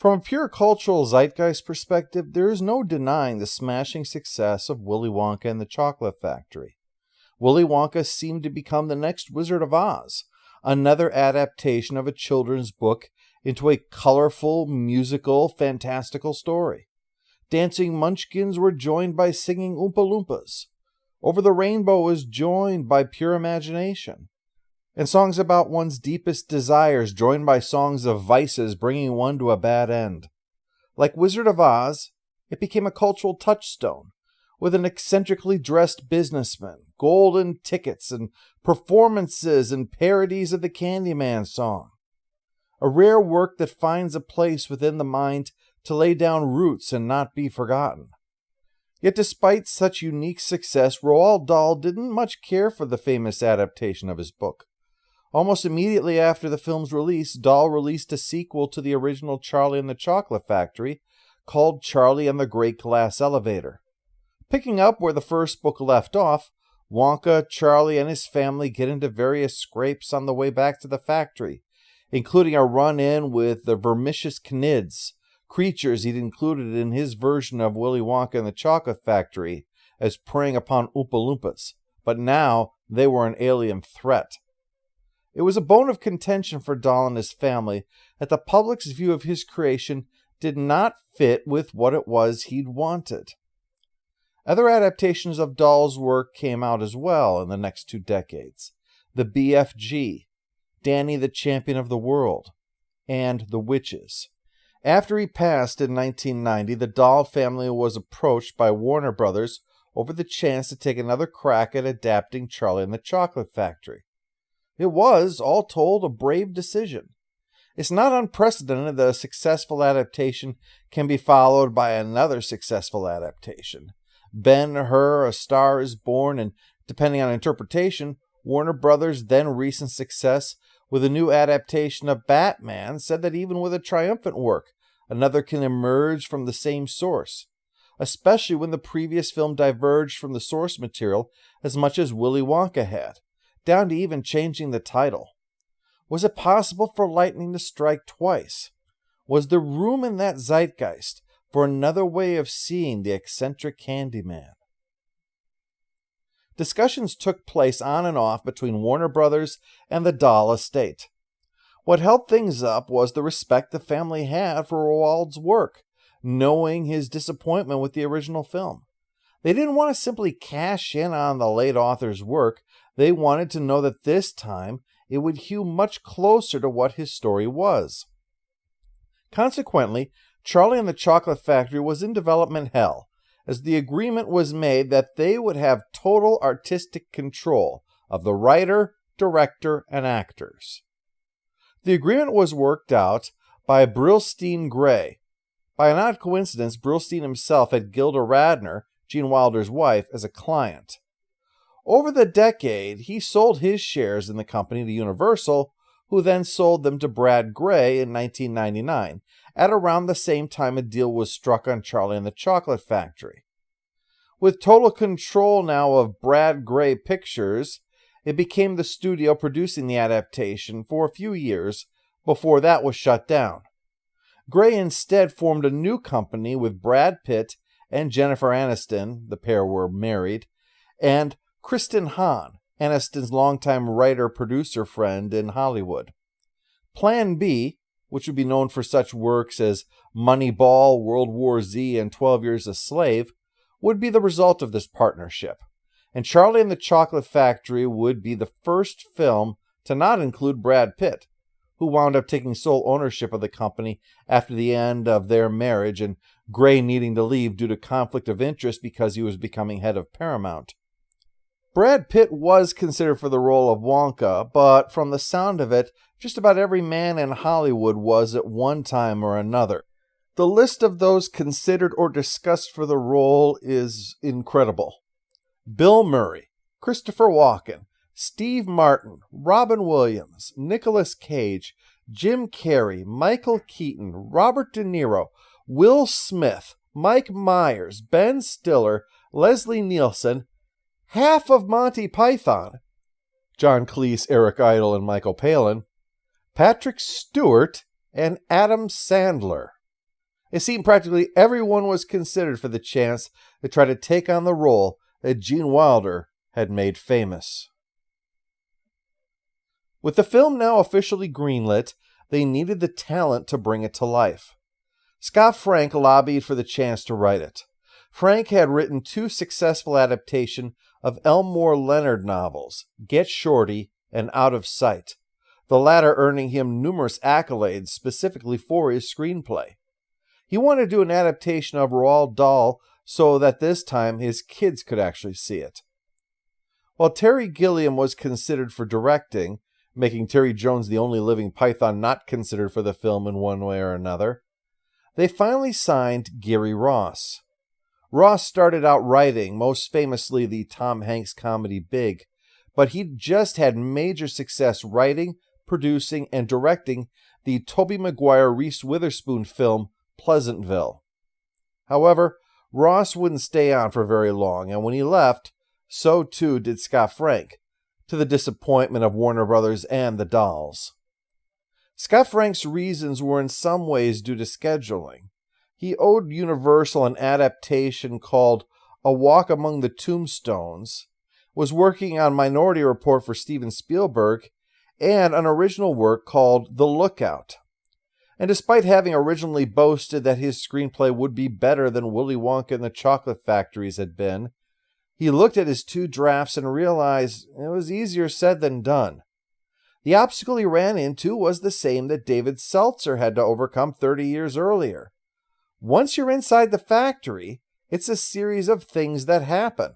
From a pure cultural zeitgeist perspective, there is no denying the smashing success of Willy Wonka and the Chocolate Factory. Willy Wonka seemed to become the next Wizard of Oz, another adaptation of a children's book into a colorful, musical, fantastical story. Dancing munchkins were joined by singing Oompa Loompas. Over the Rainbow was joined by pure imagination. And songs about one's deepest desires joined by songs of vices bringing one to a bad end. Like Wizard of Oz, it became a cultural touchstone, with an eccentrically dressed businessman, golden tickets, and performances and parodies of the Candyman song. A rare work that finds a place within the mind to lay down roots and not be forgotten. Yet despite such unique success, Roald Dahl didn't much care for the famous adaptation of his book. Almost immediately after the film's release, Dahl released a sequel to the original Charlie and the Chocolate Factory called Charlie and the Great Glass Elevator. Picking up where the first book left off, Wonka, Charlie, and his family get into various scrapes on the way back to the factory, including a run-in with the vermicious canids, creatures he'd included in his version of Willy Wonka and the Chocolate Factory as preying upon Oompa Loompas, but now they were an alien threat. It was a bone of contention for Dahl and his family that the public's view of his creation did not fit with what it was he'd wanted. Other adaptations of Dahl's work came out as well in the next 2 decades. The BFG, Danny the Champion of the World, and The Witches. After he passed in 1990, the Dahl family was approached by Warner Brothers over the chance to take another crack at adapting Charlie and the Chocolate Factory. It was, all told, a brave decision. It's not unprecedented that a successful adaptation can be followed by another successful adaptation. Ben-Hur, A Star is Born, and, depending on interpretation, Warner Brothers' then recent success with a new adaptation of Batman said that even with a triumphant work, another can emerge from the same source, especially when the previous film diverged from the source material as much as Willy Wonka had, down to even changing the title. Was it possible for lightning to strike twice? Was there room in that zeitgeist for another way of seeing the eccentric Candyman? Discussions took place on and off between Warner Brothers and the Dahl estate. What held things up was the respect the family had for Roald's work, knowing his disappointment with the original film. They didn't want to simply cash in on the late author's work. They wanted to know that this time it would hew much closer to what his story was. Consequently, Charlie and the Chocolate Factory was in development hell, as the agreement was made that they would have total artistic control of the writer, director, and actors. The agreement was worked out by Brillstein Gray. By an odd coincidence, Brillstein himself had Gilda Radner, Gene Wilder's wife, as a client. Over the decade, he sold his shares in the company to Universal, who then sold them to Brad Gray in 1999, at around the same time a deal was struck on Charlie and the Chocolate Factory. With total control now of Brad Gray Pictures, it became the studio producing the adaptation for a few years before that was shut down. Gray instead formed a new company with Brad Pitt and Jennifer Aniston, the pair were married, and Kristen Hahn, Aniston's longtime writer-producer friend in Hollywood. Plan B, which would be known for such works as Moneyball, World War Z, and 12 Years a Slave, would be the result of this partnership. And Charlie and the Chocolate Factory would be the first film to not include Brad Pitt, who wound up taking sole ownership of the company after the end of their marriage and Gray needing to leave due to conflict of interest because he was becoming head of Paramount. Brad Pitt was considered for the role of Wonka, but from the sound of it, just about every man in Hollywood was at one time or another. The list of those considered or discussed for the role is incredible. Bill Murray, Christopher Walken, Steve Martin, Robin Williams, Nicolas Cage, Jim Carrey, Michael Keaton, Robert De Niro, Will Smith, Mike Myers, Ben Stiller, Leslie Nielsen, half of Monty Python, John Cleese, Eric Idle, and Michael Palin, Patrick Stewart, and Adam Sandler. It seemed practically everyone was considered for the chance to try to take on the role that Gene Wilder had made famous. With the film now officially greenlit, they needed the talent to bring it to life. Scott Frank lobbied for the chance to write it. Frank had written 2 successful adaptations of Elmore Leonard novels, Get Shorty and Out of Sight, the latter earning him numerous accolades specifically for his screenplay. He wanted to do an adaptation of Roald Dahl so that this time his kids could actually see it. While Terry Gilliam was considered for directing, making Terry Jones the only living Python not considered for the film in one way or another, they finally signed Gary Ross. Ross started out writing, most famously the Tom Hanks comedy Big, but he just had major success writing, producing, and directing the Tobey Maguire-Reese Witherspoon film Pleasantville. However, Ross wouldn't stay on for very long, and when he left, so too did Scott Frank, to the disappointment of Warner Brothers and the Dolls. Scott Frank's reasons were in some ways due to scheduling. He owed Universal an adaptation called A Walk Among the Tombstones, was working on Minority Report for Steven Spielberg, and an original work called The Lookout. And despite having originally boasted that his screenplay would be better than Willy Wonka and the Chocolate Factory's had been, he looked at his 2 drafts and realized it was easier said than done. The obstacle he ran into was the same that David Seltzer had to overcome 30 years earlier. Once you're inside the factory, it's a series of things that happen.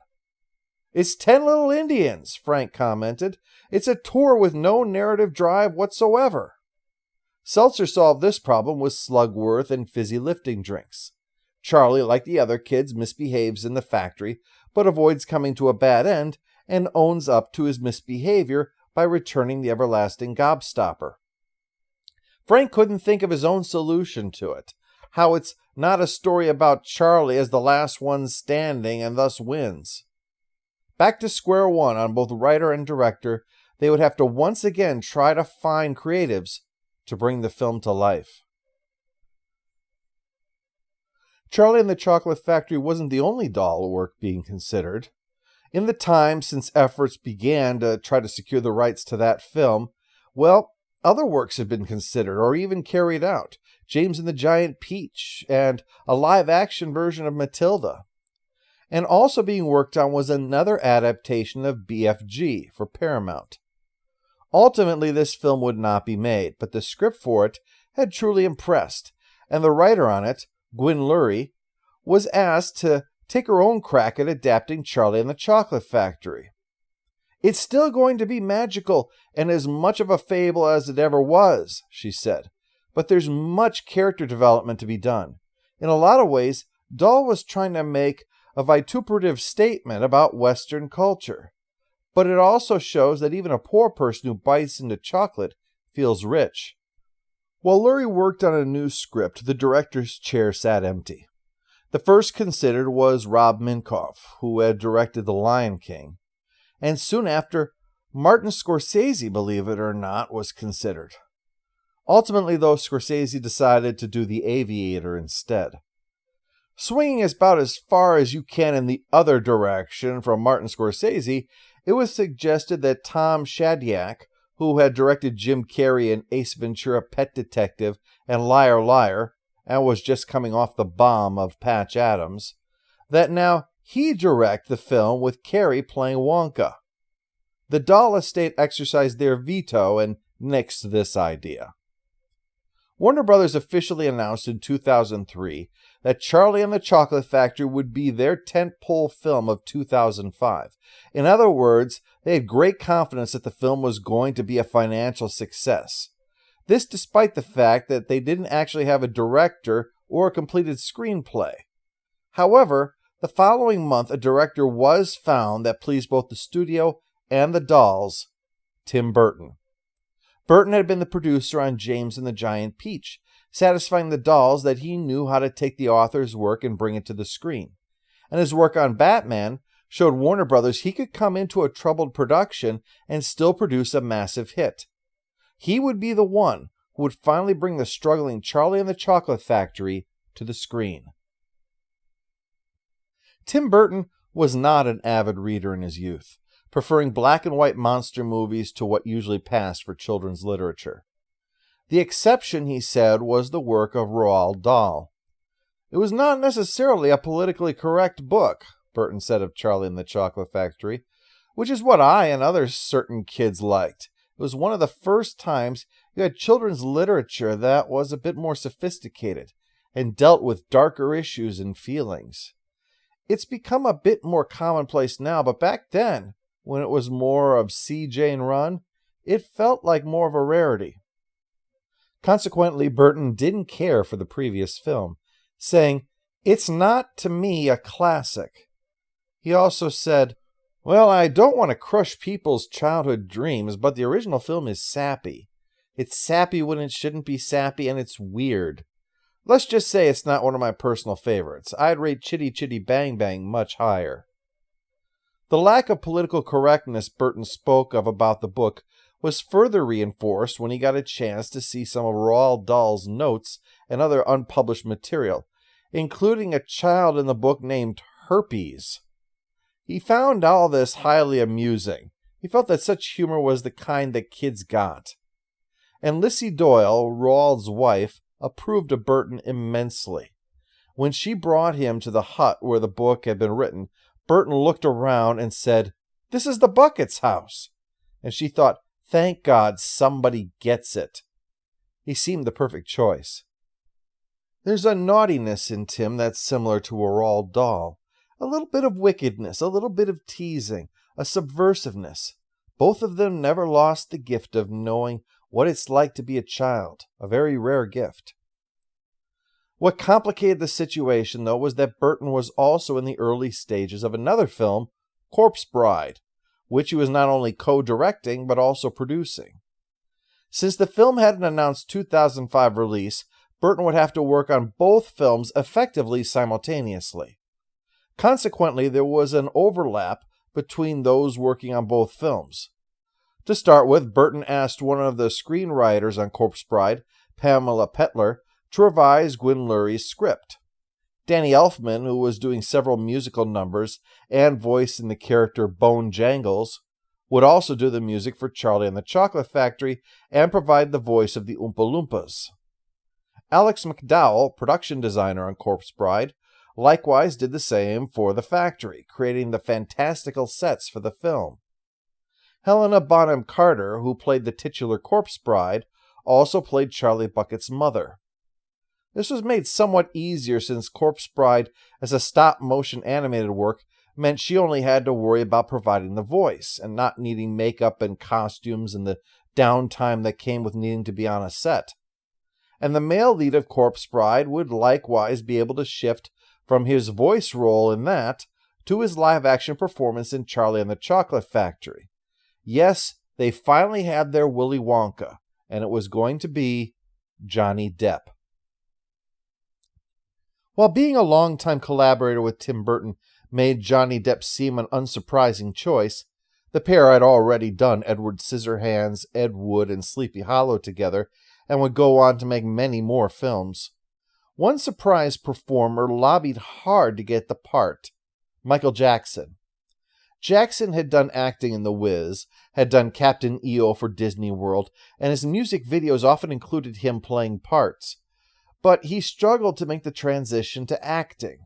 "It's 10 Little Indians," Frank commented. "It's a tour with no narrative drive whatsoever." Seltzer solved this problem with Slugworth and fizzy lifting drinks. Charlie, like the other kids, misbehaves in the factory, but avoids coming to a bad end and owns up to his misbehavior by returning the everlasting gobstopper. Frank couldn't think of his own solution to it, how it's not a story about Charlie as the last one standing and thus wins. Back to square one on both writer and director, they would have to once again try to find creatives to bring the film to life. Charlie and the Chocolate Factory wasn't the only doll work being considered. In the time since efforts began to try to secure the rights to that film, well, other works have been considered or even carried out. James and the Giant Peach, and a live-action version of Matilda. And also being worked on was another adaptation of BFG for Paramount. Ultimately, this film would not be made, but the script for it had truly impressed, and the writer on it, Gwyn Lurie, was asked to take her own crack at adapting Charlie and the Chocolate Factory. "It's still going to be magical and as much of a fable as it ever was," she said, "but there's much character development to be done. In a lot of ways, Dahl was trying to make a vituperative statement about Western culture. But it also shows that even a poor person who bites into chocolate feels rich." While Lurie worked on a new script, the director's chair sat empty. The first considered was Rob Minkoff, who had directed The Lion King. And soon after, Martin Scorsese, believe it or not, was considered. Ultimately, though, Scorsese decided to do The Aviator instead. Swinging about as far as you can in the other direction from Martin Scorsese, it was suggested that Tom Shadyac, who had directed Jim Carrey in Ace Ventura: Pet Detective and Liar Liar, and was just coming off the bomb of Patch Adams, that now he direct the film with Carrey playing Wonka. The Dahl estate exercised their veto and nixed this idea. Warner Brothers officially announced in 2003 that Charlie and the Chocolate Factory would be their tentpole film of 2005. In other words, they had great confidence that the film was going to be a financial success. This despite the fact that they didn't actually have a director or a completed screenplay. However, the following month a director was found that pleased both the studio and the Dolls, Tim Burton. Burton had been the producer on James and the Giant Peach, satisfying the Dolls that he knew how to take the author's work and bring it to the screen. And his work on Batman showed Warner Brothers he could come into a troubled production and still produce a massive hit. He would be the one who would finally bring the struggling Charlie and the Chocolate Factory to the screen. Tim Burton was not an avid reader in his youth, preferring black and white monster movies to what usually passed for children's literature. The exception, he said, was the work of Roald Dahl. It was not necessarily a politically correct book, Burton said of Charlie and the Chocolate Factory, which is what I and other certain kids liked. It was one of the first times you had children's literature that was a bit more sophisticated and dealt with darker issues and feelings. It's become a bit more commonplace now, but back then, when it was more of see Jane run, it felt like more of a rarity. Consequently, Burton didn't care for the previous film, saying, "It's not, to me, a classic." He also said, "Well, I don't want to crush people's childhood dreams, but the original film is sappy. It's sappy when it shouldn't be sappy, and it's weird. Let's just say it's not one of my personal favorites. I'd rate Chitty Chitty Bang Bang much higher." The lack of political correctness Burton spoke of about the book was further reinforced when he got a chance to see some of Roald Dahl's notes and other unpublished material, including a child in the book named Herpes. He found all this highly amusing. He felt that such humor was the kind that kids got. And Lissy Doyle, Roald's wife, approved of Burton immensely. When she brought him to the hut where the book had been written, Burton looked around and said, "This is the Bucket's house." And she thought, "Thank God somebody gets it." He seemed the perfect choice. There's a naughtiness in Tim that's similar to a Roald Dahl. A little bit of wickedness, a little bit of teasing, a subversiveness. Both of them never lost the gift of knowing what it's like to be a child, a very rare gift. What complicated the situation, though, was that Burton was also in the early stages of another film, Corpse Bride, which he was not only co-directing but also producing. Since the film had an announced 2005 release, Burton would have to work on both films effectively simultaneously. Consequently, there was an overlap between those working on both films. To start with, Burton asked one of the screenwriters on Corpse Bride, Pamela Petler, to revise Gwyn Lurie's script. Danny Elfman, who was doing several musical numbers and voicing the character Bone Jangles, would also do the music for Charlie and the Chocolate Factory and provide the voice of the Oompa Loompas. Alex McDowell, production designer on Corpse Bride, likewise did the same for The Factory, creating the fantastical sets for the film. Helena Bonham Carter, who played the titular Corpse Bride, also played Charlie Bucket's mother. This was made somewhat easier since Corpse Bride, as a stop-motion animated work, meant she only had to worry about providing the voice and not needing makeup and costumes and the downtime that came with needing to be on a set. And the male lead of Corpse Bride would likewise be able to shift from his voice role in that to his live-action performance in Charlie and the Chocolate Factory. Yes, they finally had their Willy Wonka, and it was going to be Johnny Depp. While being a longtime collaborator with Tim Burton made Johnny Depp seem an unsurprising choice, the pair had already done Edward Scissorhands, Ed Wood, and Sleepy Hollow together, and would go on to make many more films. One surprise performer lobbied hard to get the part, Michael Jackson. Jackson had done acting in The Wiz, had done Captain EO for Disney World, and his music videos often included him playing parts. But he struggled to make the transition to acting.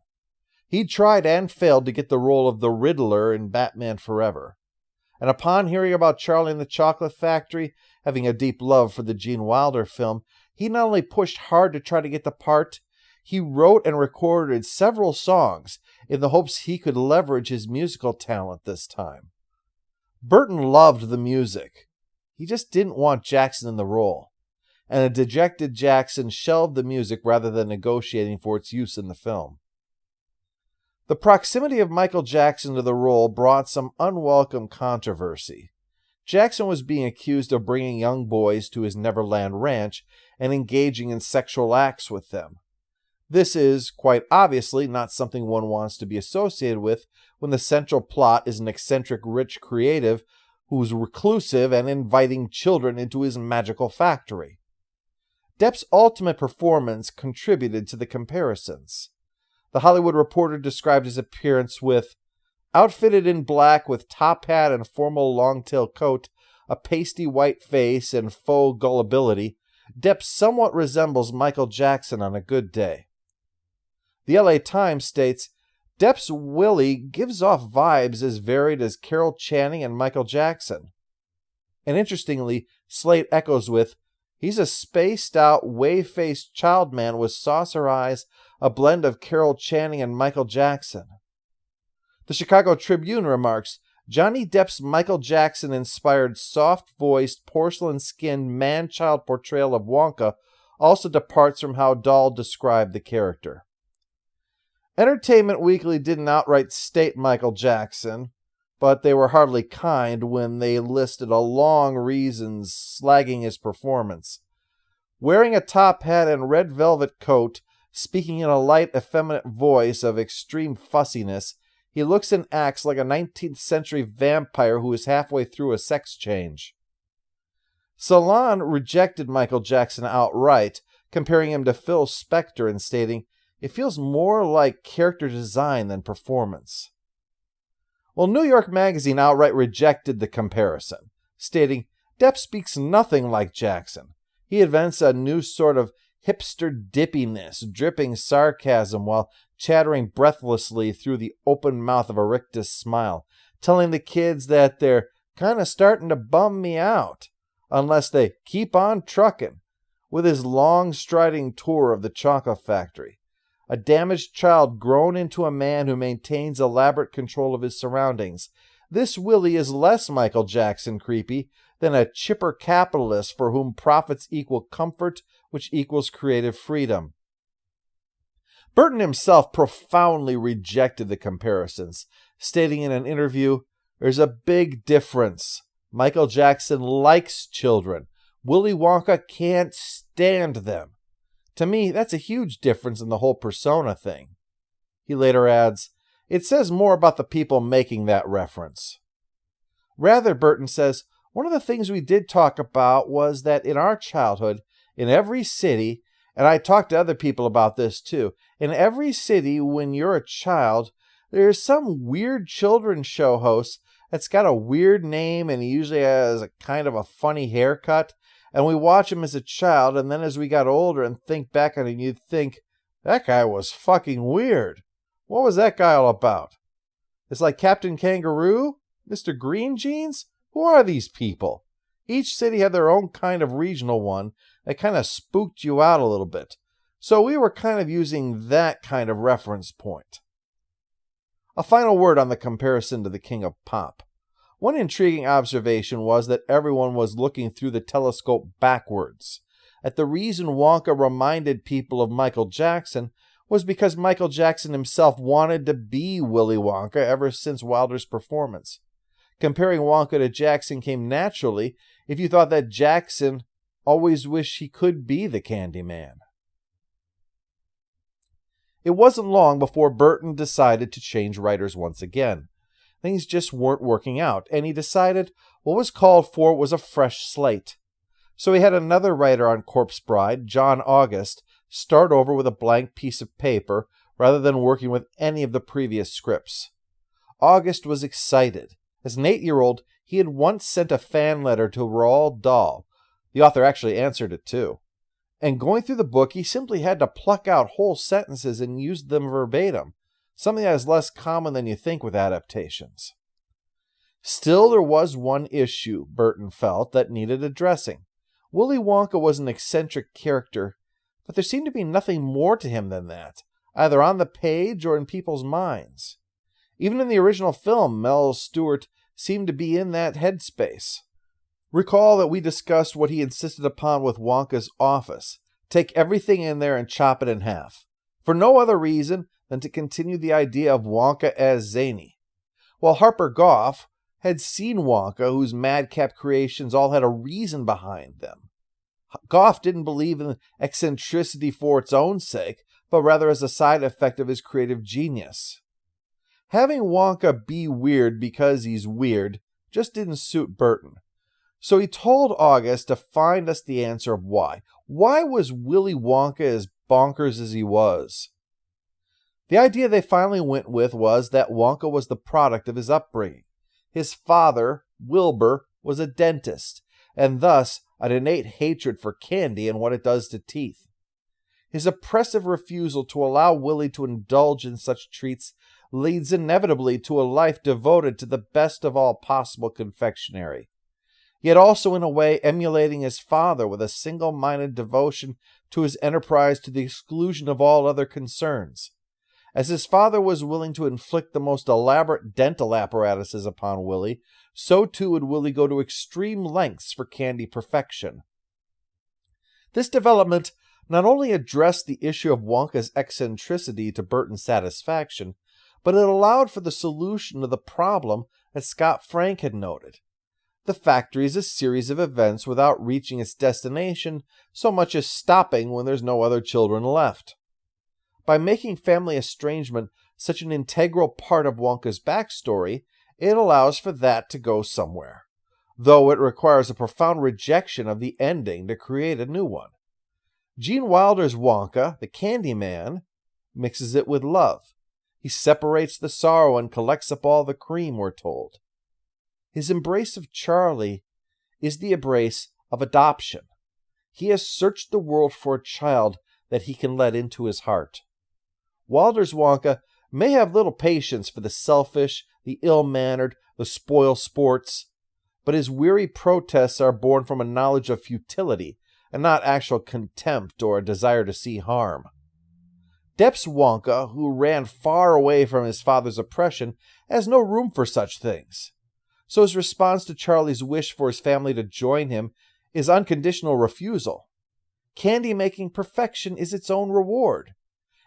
He tried and failed to get the role of the Riddler in Batman Forever. And upon hearing about Charlie and the Chocolate Factory, having a deep love for the Gene Wilder film, he not only pushed hard to try to get the part, he wrote and recorded several songs in the hopes he could leverage his musical talent this time. Burton loved the music. He just didn't want Jackson in the role. And a dejected Jackson shelved the music rather than negotiating for its use in the film. The proximity of Michael Jackson to the role brought some unwelcome controversy. Jackson was being accused of bringing young boys to his Neverland ranch and engaging in sexual acts with them. This is, quite obviously, not something one wants to be associated with when the central plot is an eccentric rich creative who's reclusive and inviting children into his magical factory. Depp's ultimate performance contributed to the comparisons. The Hollywood Reporter described his appearance with, outfitted in black with top hat and formal long-tail coat, a pasty white face, and faux gullibility, Depp somewhat resembles Michael Jackson on a good day. The LA Times states, Depp's Willy gives off vibes as varied as Carol Channing and Michael Jackson. And interestingly, Slate echoes with, he's a spaced-out, wave-faced child man with saucer eyes, a blend of Carol Channing and Michael Jackson. The Chicago Tribune remarks, Johnny Depp's Michael Jackson-inspired, soft-voiced, porcelain-skinned, man-child portrayal of Wonka also departs from how Dahl described the character. Entertainment Weekly didn't outright state Michael Jackson, but they were hardly kind when they listed a long reasons slagging his performance. Wearing a top hat and red velvet coat, speaking in a light, effeminate voice of extreme fussiness, he looks and acts like a 19th century vampire who is halfway through a sex change. Salon rejected Michael Jackson outright, comparing him to Phil Spector and stating, it feels more like character design than performance. Well, New York Magazine outright rejected the comparison, stating, Depp speaks nothing like Jackson. He invents a new sort of hipster dippiness, dripping sarcasm while chattering breathlessly through the open mouth of a rictus smile, telling the kids that they're kind of starting to bum me out, unless they keep on trucking, with his long striding tour of the chocolate factory. A damaged child grown into a man who maintains elaborate control of his surroundings. This Willy is less Michael Jackson creepy than a chipper capitalist for whom profits equal comfort, which equals creative freedom. Burton himself profoundly rejected the comparisons, stating in an interview, there's a big difference. Michael Jackson likes children. Willy Wonka can't stand them. To me, that's a huge difference in the whole persona thing. He later adds, it says more about the people making that reference. Rather, Burton says, one of the things we did talk about was that in our childhood, in every city, and I talked to other people about this too, in every city when you're a child, there's some weird children's show host that's got a weird name and he usually has a kind of a funny haircut. And we watch him as a child, and then as we got older and think back on it, you'd think, that guy was fucking weird. What was that guy all about? It's like Captain Kangaroo? Mr. Green Jeans? Who are these people? Each city had their own kind of regional one that kind of spooked you out a little bit. So we were kind of using that kind of reference point. A final word on the comparison to the King of Pop. One intriguing observation was that everyone was looking through the telescope backwards. That the reason Wonka reminded people of Michael Jackson was because Michael Jackson himself wanted to be Willy Wonka ever since Wilder's performance. Comparing Wonka to Jackson came naturally if you thought that Jackson always wished he could be the Candyman. It wasn't long before Burton decided to change writers once again. Things just weren't working out, and he decided what was called for was a fresh slate. So he had another writer on Corpse Bride, John August, start over with a blank piece of paper rather than working with any of the previous scripts. August was excited. As an 8-year-old, he had once sent a fan letter to Roald Dahl. The author actually answered it too. And going through the book, he simply had to pluck out whole sentences and use them verbatim. Something that is less common than you think with adaptations. Still, there was one issue, Burton felt, that needed addressing. Willy Wonka was an eccentric character, but there seemed to be nothing more to him than that, either on the page or in people's minds. Even in the original film, Mel Stewart seemed to be in that headspace. Recall that we discussed what he insisted upon with Wonka's office. Take everything in there and chop it in half. For no other reason than to continue the idea of Wonka as zany. While Harper Goff had seen Wonka, whose madcap creations all had a reason behind them. Goff didn't believe in eccentricity for its own sake, but rather as a side effect of his creative genius. Having Wonka be weird because he's weird just didn't suit Burton. So he told August to find us the answer of why. Why was Willy Wonka as bonkers as he was? The idea they finally went with was that Wonka was the product of his upbringing. His father, Wilbur, was a dentist, and thus an innate hatred for candy and what it does to teeth. His oppressive refusal to allow Willy to indulge in such treats leads inevitably to a life devoted to the best of all possible confectionery, yet also in a way emulating his father with a single-minded devotion to his enterprise to the exclusion of all other concerns. As his father was willing to inflict the most elaborate dental apparatuses upon Willy, so too would Willy go to extreme lengths for candy perfection. This development not only addressed the issue of Wonka's eccentricity to Burton's satisfaction, but it allowed for the solution of the problem that Scott Frank had noted. The factory is a series of events without reaching its destination so much as stopping when there's no other children left. By making family estrangement such an integral part of Wonka's backstory, it allows for that to go somewhere, though it requires a profound rejection of the ending to create a new one. Gene Wilder's Wonka, the Candy Man, mixes it with love. He separates the sorrow and collects up all the cream, we're told. His embrace of Charlie is the embrace of adoption. He has searched the world for a child that he can let into his heart. Wilder's Wonka may have little patience for the selfish, the ill-mannered, the spoil-sports, but his weary protests are born from a knowledge of futility and not actual contempt or a desire to see harm. Depp's Wonka, who ran far away from his father's oppression, has no room for such things. So his response to Charlie's wish for his family to join him is unconditional refusal. Candy-making perfection is its own reward.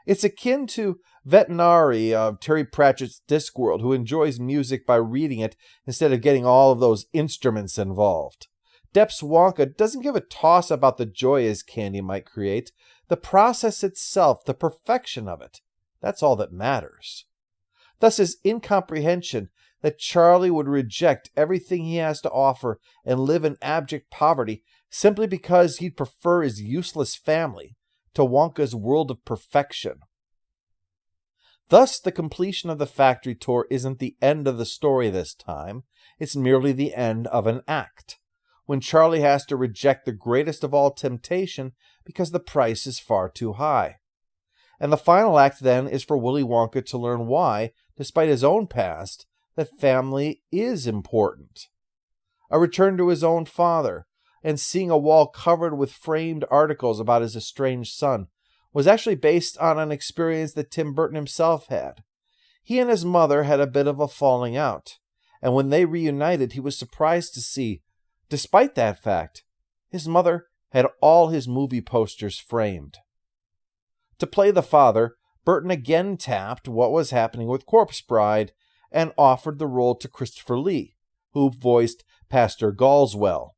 It's akin to Vetinari of Terry Pratchett's Discworld, who enjoys music by reading it instead of getting all of those instruments involved. Depp's Wonka doesn't give a toss about the joy his candy might create. The process itself, the perfection of it, that's all that matters. Thus his incomprehension that Charlie would reject everything he has to offer and live in abject poverty simply because he'd prefer his useless family to Wonka's world of perfection. Thus, the completion of the factory tour isn't the end of the story this time. It's merely the end of an act, when Charlie has to reject the greatest of all temptation because the price is far too high. And the final act, then, is for Willy Wonka to learn why, despite his own past, that family is important. A return to his own father, and seeing a wall covered with framed articles about his estranged son, was actually based on an experience that Tim Burton himself had. He and his mother had a bit of a falling out, and when they reunited, he was surprised to see, despite that fact, his mother had all his movie posters framed. To play the father, Burton again tapped what was happening with Corpse Bride and offered the role to Christopher Lee, who voiced Pastor Galswell.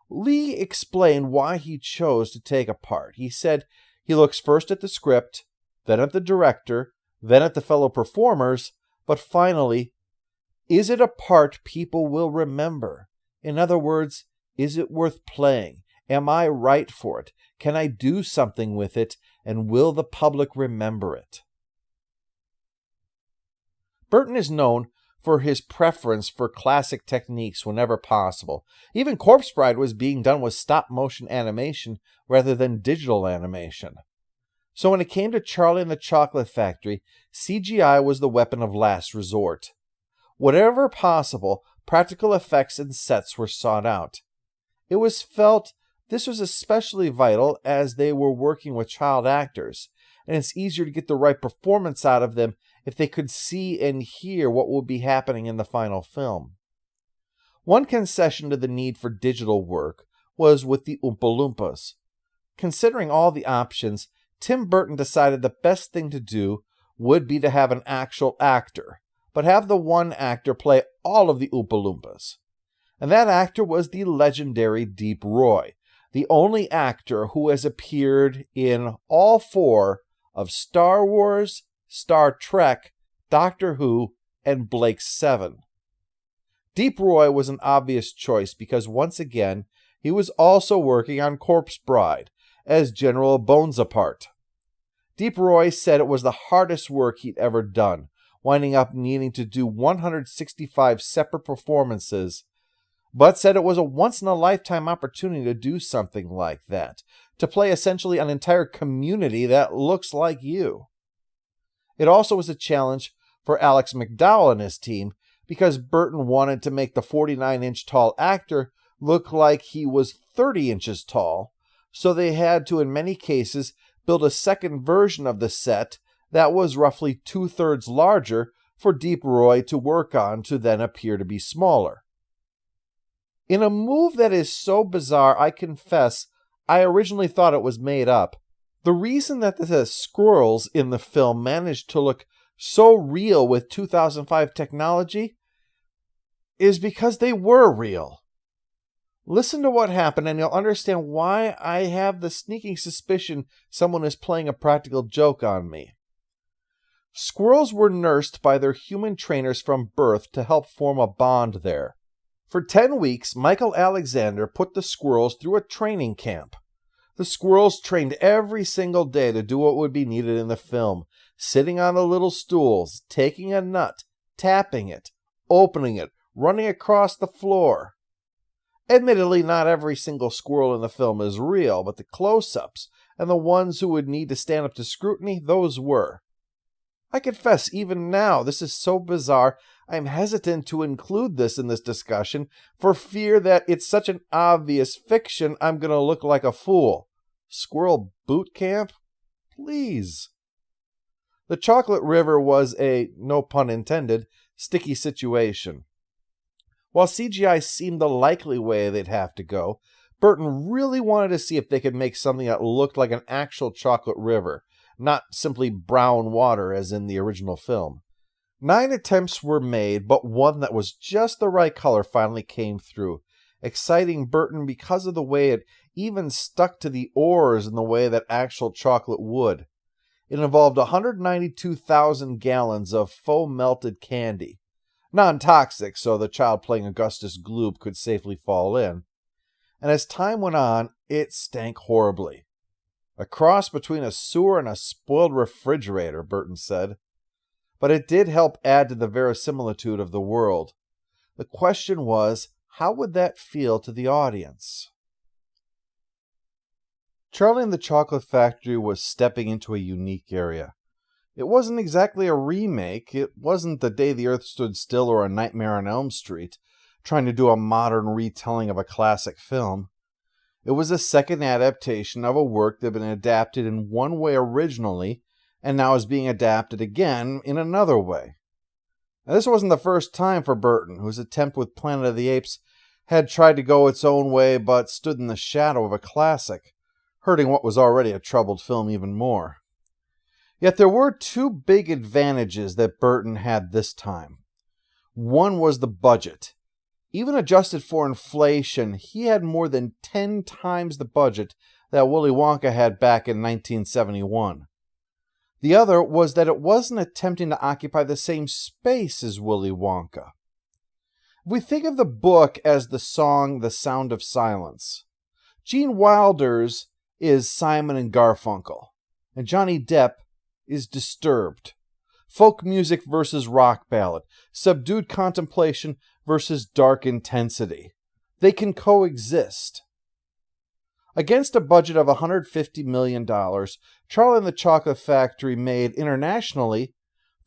Lee explained why he chose to take a part. He said he looks first at the script, then at the director, then at the fellow performers, but finally, is it a part people will remember? In other words, is it worth playing? Am I right for it? Can I do something with it? And will the public remember it? Burton is known for his preference for classic techniques whenever possible. Even Corpse Bride was being done with stop-motion animation rather than digital animation. So when it came to Charlie and the Chocolate Factory, CGI was the weapon of last resort. Whatever possible, practical effects and sets were sought out. It was felt this was especially vital as they were working with child actors, and it's easier to get the right performance out of them if they could see and hear what would be happening in the final film. One concession to the need for digital work was with the Oompa Loompas. Considering all the options, Tim Burton decided the best thing to do would be to have an actual actor, but have the one actor play all of the Oompa Loompas. And that actor was the legendary Deep Roy, the only actor who has appeared in all four of Star Wars, Star Trek, Doctor Who, and Blake's 7. Deep Roy was an obvious choice because once again, he was also working on Corpse Bride as General Bonaparte. Deep Roy said it was the hardest work he'd ever done, winding up needing to do 165 separate performances, but said it was a once-in-a-lifetime opportunity to do something like that, to play essentially an entire community that looks like you. It also was a challenge for Alex McDowell and his team because Burton wanted to make the 49-inch tall actor look like he was 30 inches tall, so they had to, in many cases, build a second version of the set that was roughly 2/3 larger for Deep Roy to work on to then appear to be smaller. In a move that is so bizarre, I confess, I originally thought it was made up. The reason that the squirrels in the film managed to look so real with 2005 technology is because they were real. Listen to what happened and you'll understand why I have the sneaking suspicion someone is playing a practical joke on me. Squirrels were nursed by their human trainers from birth to help form a bond there. For 10 weeks, Michael Alexander put the squirrels through a training camp. The squirrels trained every single day to do what would be needed in the film, sitting on the little stools, taking a nut, tapping it, opening it, running across the floor. Admittedly, not every single squirrel in the film is real, but the close-ups and the ones who would need to stand up to scrutiny, those were. I confess, even now, this is so bizarre, I'm hesitant to include this in this discussion for fear that it's such an obvious fiction I'm going to look like a fool. Squirrel boot camp? Please. The Chocolate River was a, no pun intended, sticky situation. While CGI seemed the likely way they'd have to go, Burton really wanted to see if they could make something that looked like an actual chocolate river, not simply brown water as in the original film. 9 attempts were made, but one that was just the right color finally came through, exciting Burton because of the way it even stuck to the oars in the way that actual chocolate would. It involved 192,000 gallons of faux melted candy. Non-toxic, so the child playing Augustus Gloop could safely fall in. And as time went on, it stank horribly. A cross between a sewer and a spoiled refrigerator, Burton said. But it did help add to the verisimilitude of the world. The question was, how would that feel to the audience? Charlie and the Chocolate Factory was stepping into a unique area. It wasn't exactly a remake. It wasn't The Day the Earth Stood Still or A Nightmare on Elm Street, trying to do a modern retelling of a classic film. It was a second adaptation of a work that had been adapted in one way originally, and now is being adapted again in another way. Now, this wasn't the first time for Burton, whose attempt with Planet of the Apes had tried to go its own way but stood in the shadow of a classic, hurting what was already a troubled film even more. Yet there were 2 big advantages that Burton had this time. One was the budget. Even adjusted for inflation, he had more than 10 times the budget that Willy Wonka had back in 1971. The other was that it wasn't attempting to occupy the same space as Willy Wonka. If we think of the book as the song The Sound of Silence, Gene Wilder's is Simon and Garfunkel, and Johnny Depp is Disturbed. Folk music versus rock ballad. Subdued contemplation versus dark intensity. They can coexist. Against a budget of $150 million, Charlie and the Chocolate Factory made internationally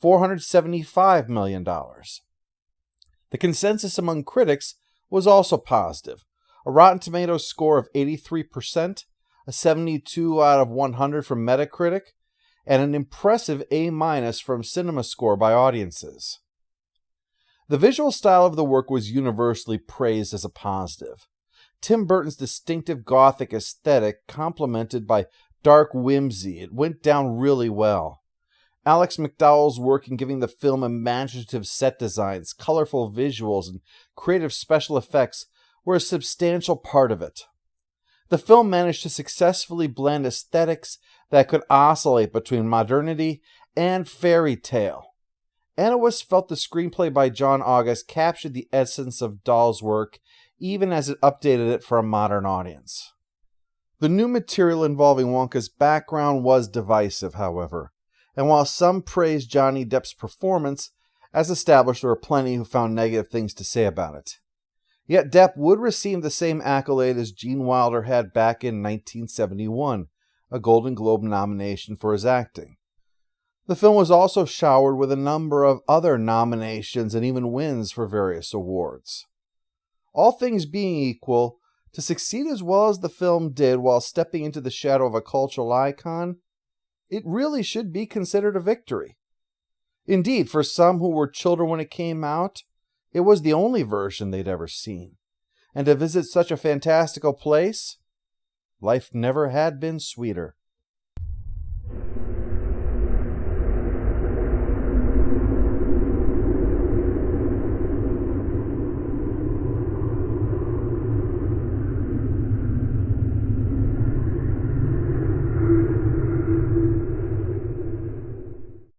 $475 million. The consensus among critics was also positive. A Rotten Tomatoes score of 83%, a 72 out of 100 from Metacritic, and an impressive A- from CinemaScore by audiences. The visual style of the work was universally praised as a positive. Tim Burton's distinctive Gothic aesthetic complemented by dark whimsy, it went down really well. Alex McDowell's work in giving the film imaginative set designs, colorful visuals, and creative special effects were a substantial part of it. The film managed to successfully blend aesthetics that could oscillate between modernity and fairy tale. Analysts felt the screenplay by John August captured the essence of Dahl's work, even as it updated it for a modern audience. The new material involving Wonka's background was divisive, however, and while some praised Johnny Depp's performance, as established, there were plenty who found negative things to say about it. Yet Depp would receive the same accolade as Gene Wilder had back in 1971, a Golden Globe nomination for his acting. The film was also showered with a number of other nominations and even wins for various awards. All things being equal, to succeed as well as the film did while stepping into the shadow of a cultural icon, it really should be considered a victory. Indeed, for some who were children when it came out, it was the only version they'd ever seen. And to visit such a fantastical place, life never had been sweeter.